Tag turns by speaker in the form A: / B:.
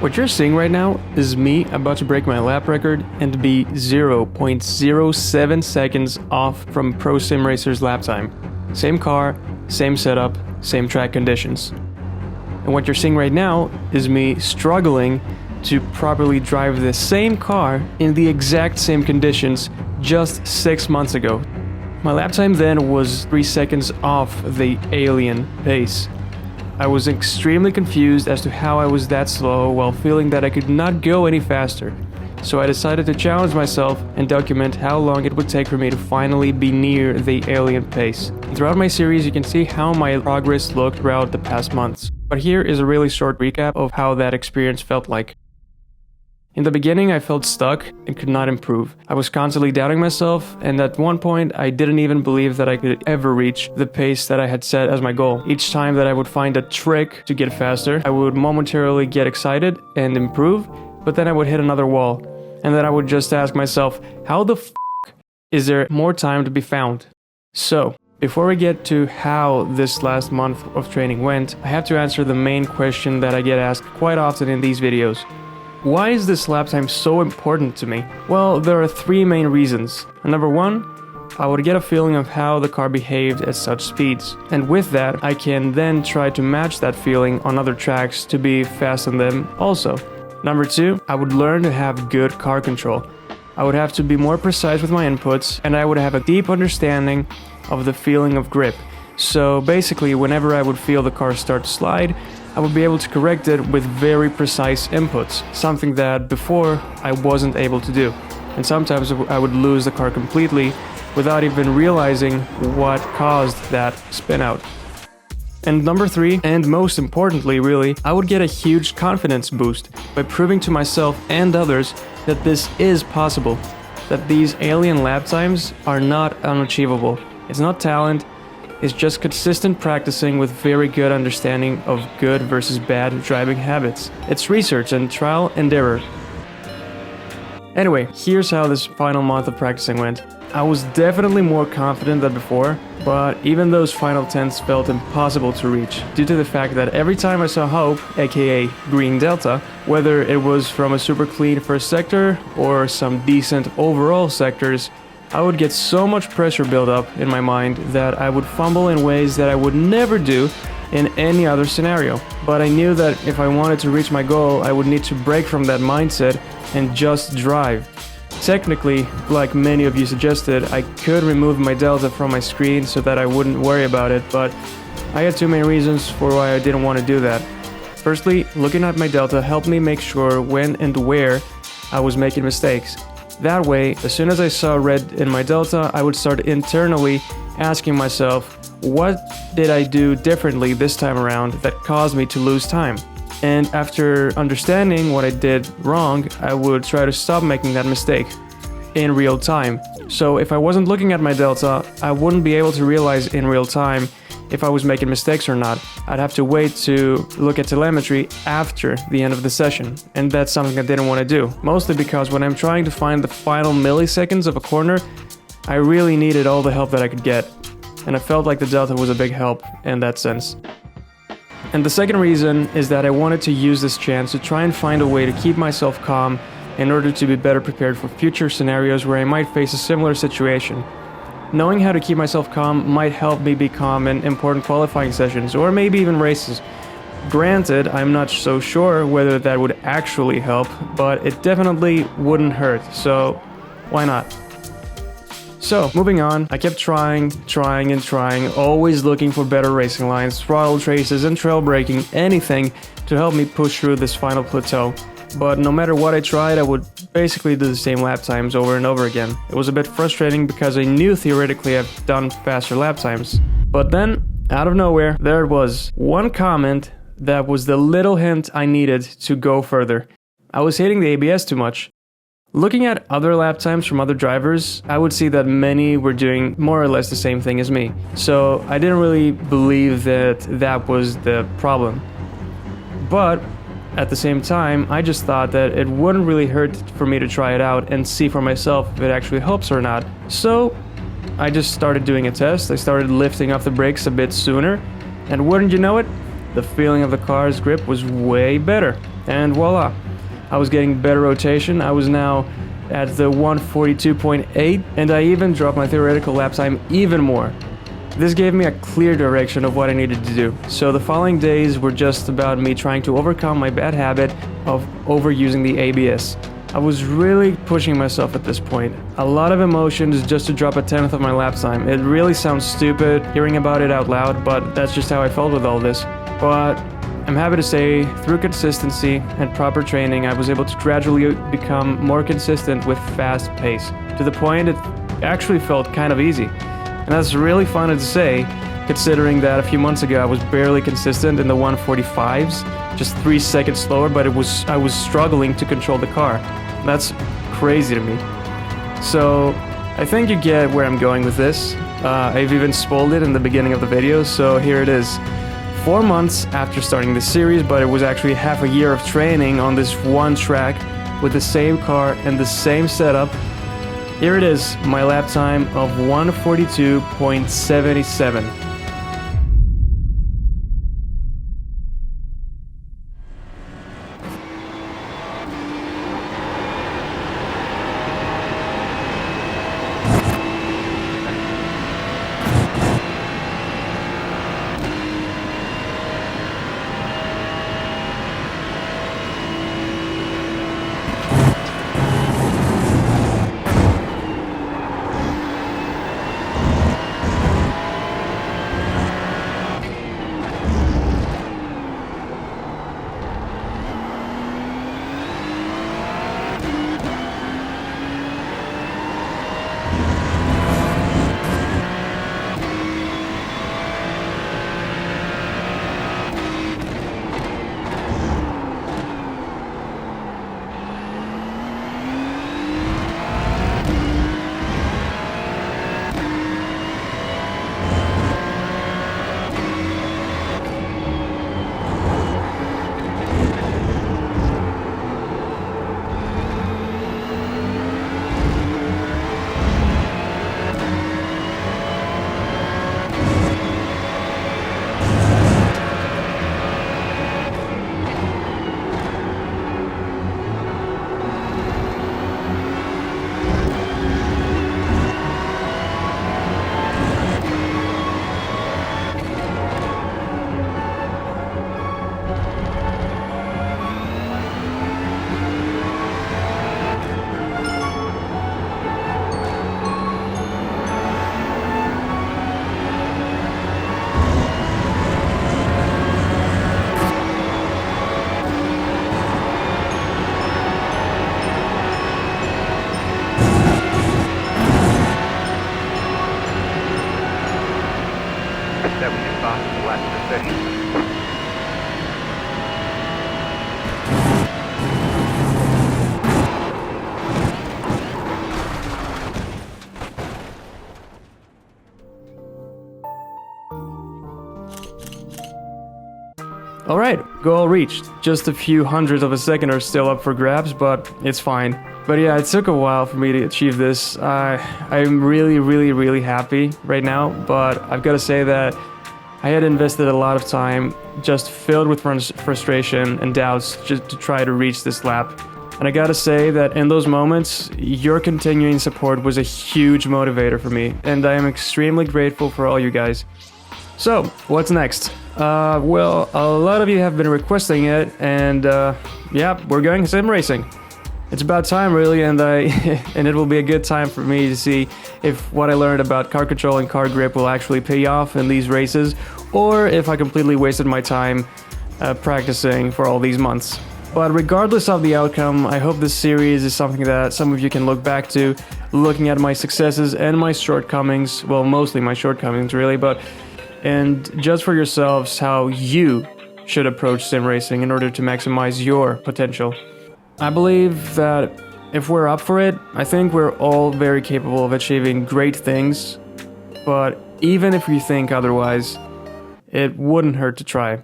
A: What you're seeing right now is me about to break my lap record and be 0.07 seconds off from Pro Sim Racer's lap time. Same car, same setup, same track conditions. And what you're seeing right now is me struggling to properly drive the same car in the exact same conditions just 6 months ago. My lap time then was 3 seconds off the alien pace. I was extremely confused as to how I was that slow while feeling that I could not go any faster. So I decided to challenge myself and document how long it would take for me to finally be near the alien pace. Throughout my series, you can see how my progress looked throughout the past months. But here is a really short recap of how that experience felt like. In the beginning, I felt stuck and could not improve. I was constantly doubting myself, and at one point, I didn't even believe that I could ever reach the pace that I had set as my goal. Each time that I would find a trick to get faster, I would momentarily get excited and improve, but then I would hit another wall. And then I would just ask myself, how the f*** is there more time to be found? So, before we get to how this last month of training went, I have to answer the main question that I get asked quite often in these videos. Why is this lap time so important to me? Well, there are 3 main reasons. Number 1, I would get a feeling of how the car behaved at such speeds. And with that, I can then try to match that feeling on other tracks to be fast on them also. Number 2, I would learn to have good car control. I would have to be more precise with my inputs, and I would have a deep understanding of the feeling of grip. So basically, whenever I would feel the car start to slide, I would be able to correct it with very precise inputs, something that before I wasn't able to do. And sometimes I would lose the car completely without even realizing what caused that spin out. And number 3, and most importantly really, I would get a huge confidence boost by proving to myself and others that this is possible, that these alien lap times are not unachievable. It's not talent. It's just consistent practicing with very good understanding of good versus bad driving habits. It's research and trial and error. Anyway, here's how this final month of practicing went. I was definitely more confident than before, but even those final 10s felt impossible to reach due to the fact that every time I saw hope, aka green delta, whether it was from a super clean first sector or some decent overall sectors, I would get so much pressure build up in my mind that I would fumble in ways that I would never do in any other scenario. But I knew that if I wanted to reach my goal, I would need to break from that mindset and just drive. Technically, like many of you suggested, I could remove my delta from my screen so that I wouldn't worry about it, but I had too many reasons for why I didn't want to do that. Firstly, looking at my delta helped me make sure when and where I was making mistakes. That way, as soon as I saw red in my delta, I would start internally asking myself, what did I do differently this time around that caused me to lose time? And after understanding what I did wrong, I would try to stop making that mistake in real time. So if I wasn't looking at my delta, I wouldn't be able to realize in real time if I was making mistakes or not. I'd have to wait to look at telemetry after the end of the session, and that's something I didn't want to do. Mostly because when I'm trying to find the final milliseconds of a corner, I really needed all the help that I could get, and I felt like the delta was a big help in that sense. And the second reason is that I wanted to use this chance to try and find a way to keep myself calm in order to be better prepared for future scenarios where I might face a similar situation. Knowing how to keep myself calm might help me be calm in important qualifying sessions, or maybe even races. Granted, I'm not so sure whether that would actually help, but it definitely wouldn't hurt, so why not? So, moving on, I kept trying, always looking for better racing lines, throttle traces, and trail braking, anything to help me push through this final plateau. But no matter what I tried, I would basically do the same lap times over and over again. It was a bit frustrating because I knew theoretically I've done faster lap times. But then, out of nowhere, there it was. One comment that was the little hint I needed to go further. I was hitting the ABS too much. Looking at other lap times from other drivers, I would see that many were doing more or less the same thing as me. So I didn't really believe that that was the problem. But at the same time, I just thought that it wouldn't really hurt for me to try it out and see for myself if it actually helps or not. So I just started doing a test. I started lifting off the brakes a bit sooner, and wouldn't you know it, the feeling of the car's grip was way better. And voila, I was getting better rotation. I was now at the 142.8, and I even dropped my theoretical lap time even more. This gave me a clear direction of what I needed to do. So the following days were just about me trying to overcome my bad habit of overusing the ABS. I was really pushing myself at this point. A lot of emotions just to drop a tenth of my lap time. It really sounds stupid hearing about it out loud, but that's just how I felt with all this. But I'm happy to say, through consistency and proper training, I was able to gradually become more consistent with fast pace, to the point it actually felt kind of easy. And that's really funny to say, considering that a few months ago I was barely consistent in the 145s, just 3 seconds slower, but I was struggling to control the car. That's crazy to me. So I think you get where I'm going with this. I've even spoiled it in the beginning of the video, so here it is. 4 months after starting this series, but it was actually half a year of training on this one track with the same car and the same setup. Here it is, my lap time of 142.77. Alright, goal reached. Just a few hundredths of a second are still up for grabs, but it's fine. But yeah, it took a while for me to achieve this. I'm really happy right now, but I've got to say that I had invested a lot of time, just filled with frustration and doubts, just to try to reach this lap. And I gotta say that in those moments, your continuing support was a huge motivator for me, and I am extremely grateful for all you guys. So, what's next? Well, a lot of you have been requesting it, and yeah, we're going sim racing. It's about time, really, and and it will be a good time for me to see if what I learned about car control and car grip will actually pay off in these races, or if I completely wasted my time practicing for all these months. But regardless of the outcome, I hope this series is something that some of you can look back to, looking at my successes and my shortcomings, well, mostly my shortcomings, really, and judge for yourselves how you should approach sim racing in order to maximize your potential. I believe that if we're up for it, I think we're all very capable of achieving great things, but even if we think otherwise, it wouldn't hurt to try.